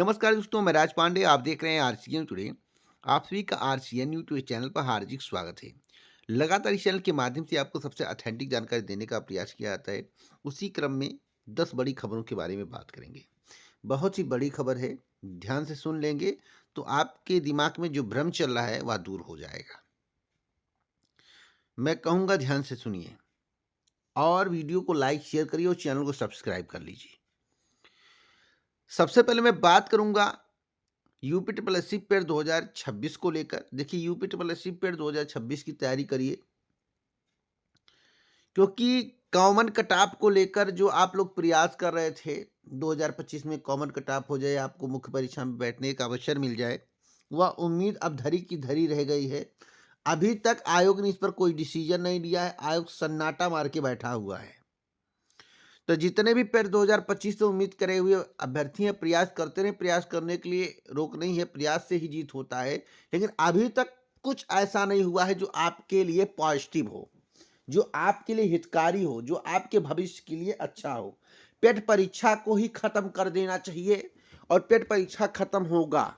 नमस्कार दोस्तों, मैं राज पांडे। आप देख रहे हैं आरसीएन टुडे। आप सभी का आरसीएन यूट्यूब चैनल पर हार्दिक स्वागत है। लगातार इस चैनल के माध्यम से आपको सबसे ऑथेंटिक जानकारी देने का प्रयास किया जाता है। उसी क्रम में 10 बड़ी खबरों के बारे में बात करेंगे। बहुत ही बड़ी खबर है, ध्यान से सुन लेंगे तो आपके दिमाग में जो भ्रम चल रहा है वह दूर हो जाएगा। मैं कहूँगा ध्यान से सुनिए और वीडियो को लाइक शेयर करिए और चैनल को सब्सक्राइब कर लीजिए। सबसे पहले मैं बात करूंगा यूपी ट्रिपल एससी पेड 2026 को लेकर। देखिए, यूपी ट्रिपल एससी पेड 2026 की तैयारी करिए, क्योंकि कॉमन कटऑफ को लेकर जो आप लोग प्रयास कर रहे थे 2025 में कॉमन कटऑफ हो जाए, आपको मुख्य परीक्षा में बैठने का अवसर मिल जाए, वह उम्मीद अब धरी की धरी रह गई है। अभी तक आयोग ने इस पर कोई डिसीजन नहीं लिया है। आयोग सन्नाटा मार के बैठा हुआ है। तो जितने भी पेड 2025 से उम्मीद करे हुए अभ्यर्थी हैं, प्रयास करते रहे। प्रयास करने के लिए रोक नहीं है, प्रयास से ही जीत होता है। लेकिन अभी तक कुछ ऐसा नहीं हुआ है जो आपके लिए पॉजिटिव हो, जो आपके लिए हितकारी हो, जो आपके भविष्य के लिए अच्छा हो। पेट परीक्षा को ही खत्म कर देना चाहिए और पेट परीक्षा खत्म होगा।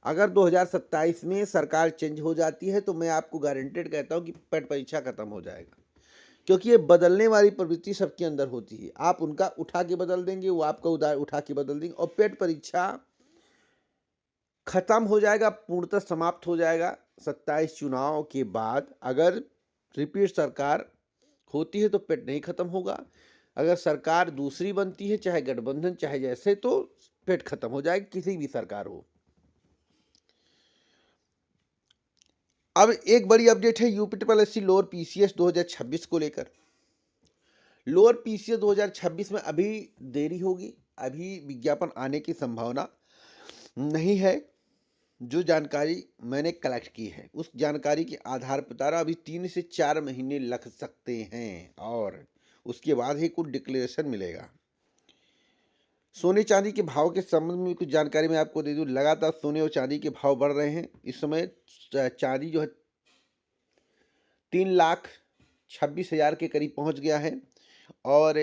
अगर 2027 में सरकार चेंज हो जाती है तो मैं आपको गारंटेड कहता हूं कि पेट परीक्षा खत्म हो जाएगा, क्योंकि ये बदलने वाली प्रवृत्ति सबके अंदर होती है। आप उनका उठा के बदल देंगे, वो आपका उठा के बदल देंगे और पेट परीक्षा खत्म हो जाएगा, पूर्णतः समाप्त हो जाएगा 27 चुनाव के बाद। अगर रिपीट सरकार होती है तो पेट नहीं खत्म होगा। अगर सरकार दूसरी बनती है, चाहे गठबंधन चाहे जैसे, तो पेट खत्म हो जाएगा, किसी भी सरकार हो। अब एक बड़ी अपडेट है UP triple SC lower PCS 2026 को लेकर। लोअर पीसीएस 2026 में अभी देरी होगी, अभी विज्ञापन आने की संभावना नहीं है। जो जानकारी मैंने कलेक्ट की है उस जानकारी के आधार पर बता रहा, अभी 3 से 4 महीने लग सकते हैं और उसके बाद ही कुछ डिक्लेरेशन मिलेगा। सोने चांदी के भाव के संबंध में कुछ जानकारी मैं आपको दे दूं। लगातार सोने और चांदी के भाव बढ़ रहे हैं। इस समय चांदी जो है 3,26,000 के करीब पहुंच गया है और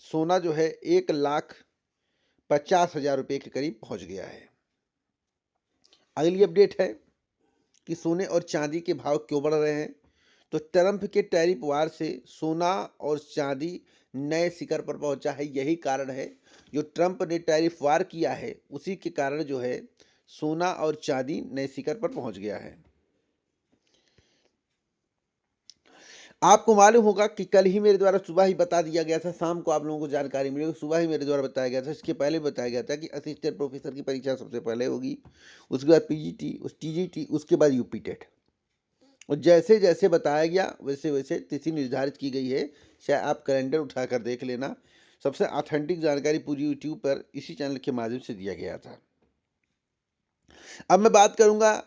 सोना जो है 1,50,000 रुपये के करीब पहुंच गया है। अगली अपडेट है कि सोने और चांदी के भाव क्यों बढ़ रहे हैं। तो ट्रंप के टैरिफ वार से सोना और चांदी नए शिखर पर पहुंचा है। यही कारण है, जो ट्रंप ने टैरिफ वार किया है उसी के कारण जो है सोना और चांदी नए शिखर पर पहुंच गया है। आपको मालूम होगा कि कल ही मेरे द्वारा सुबह ही बता दिया गया था, शाम को आप लोगों को जानकारी मिलेगी, सुबह ही मेरे द्वारा बताया गया था। इसके पहले बताया गया था कि असिस्टेंट प्रोफेसर की परीक्षा सबसे पहले होगी, उसके बाद पीजीटी, उस टीजीटी, उसके बाद यूपी टेट। और जैसे जैसे बताया गया वैसे वैसे तिथि निर्धारित की गई है। चाहे आप कैलेंडर उठाकर देख लेना। सबसे ऑथेंटिक जानकारी पूरी यूट्यूब पर इसी चैनल के माध्यम से दिया गया था। अब मैं बात करूंगा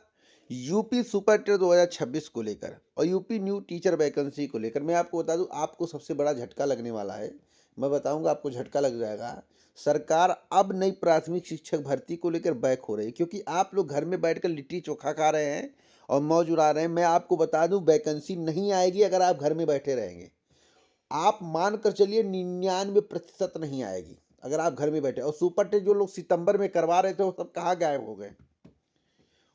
यूपी सुपर टेट 2026 को लेकर और यूपी न्यू टीचर वैकेंसी को लेकर। मैं आपको बता दूं, आपको सबसे बड़ा झटका लगने वाला है। मैं बताऊंगा, आपको झटका लग जाएगा। सरकार अब नई प्राथमिक शिक्षक भर्ती को लेकर बैक हो रही है, क्योंकि आप लोग घर में बैठकर लिट्टी चोखा खा रहे हैं और मौज उड़ा रहे हैं। मैं आपको बता दूं, वैकेंसी नहीं आएगी अगर आप घर में बैठे रहेंगे। आप मान कर चलिए 99% नहीं आएगी अगर आप घर में बैठे। और सुपर टेट जो लोग सितंबर में करवा रहे थे वो सब कहाँ गायब हो गए?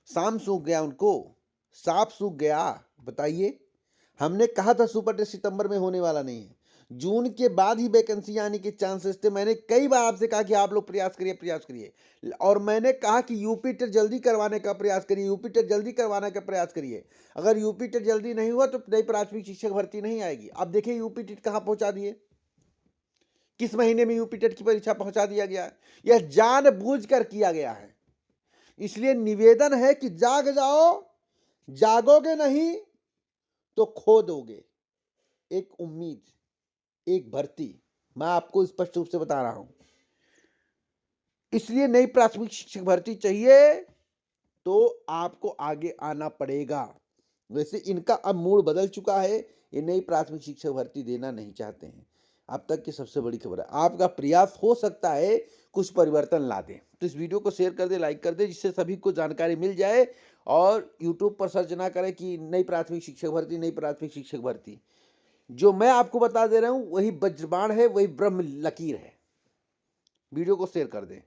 शाम सूख गया उनको, साफ सूख गया। बताइए, हमने कहा था सुपर टेस्ट सितंबर में होने वाला नहीं है, जून के बाद ही वैकेंसी आने के चांसेस थे। मैंने कई बार आपसे कहा कि आप लोग प्रयास करिए, प्रयास करिए, और मैंने कहा कि यूपी टेट जल्दी करवाने का प्रयास करिए, यूपी टेट जल्दी करवाने का प्रयास करिए। अगर यूपी टेट जल्दी नहीं हुआ तो नई प्राथमिक शिक्षक भर्ती नहीं आएगी। अब देखिए यूपी टेट कहाँ पहुंचा दिए, किस महीने में यूपी टेट की परीक्षा पहुंचा दिया गया है। यह जानबूझकर किया गया है। इसलिए निवेदन है कि जाग जाओ, जागोगे नहीं तो खो दोगे एक उम्मीद, एक भर्ती। मैं आपको स्पष्ट रूप से बता रहा हूं। इसलिए नई प्राथमिक शिक्षक भर्ती चाहिए तो आपको आगे आना पड़ेगा। वैसे इनका अब मूड बदल चुका है, ये नई प्राथमिक शिक्षक भर्ती देना नहीं चाहते हैं। अब तक की सबसे बड़ी खबर है, आपका प्रयास हो सकता है कुछ परिवर्तन ला दे। तो इस वीडियो को शेयर कर दे, लाइक कर दे, जिससे सभी को जानकारी मिल जाए। और यूट्यूब पर सर्च ना करें कि नई प्राथमिक शिक्षक भर्ती, नई प्राथमिक शिक्षक भर्ती। जो मैं आपको बता दे रहा हूं वही वज्रबाण है, वही ब्रह्म लकीर है। वीडियो को शेयर कर दें।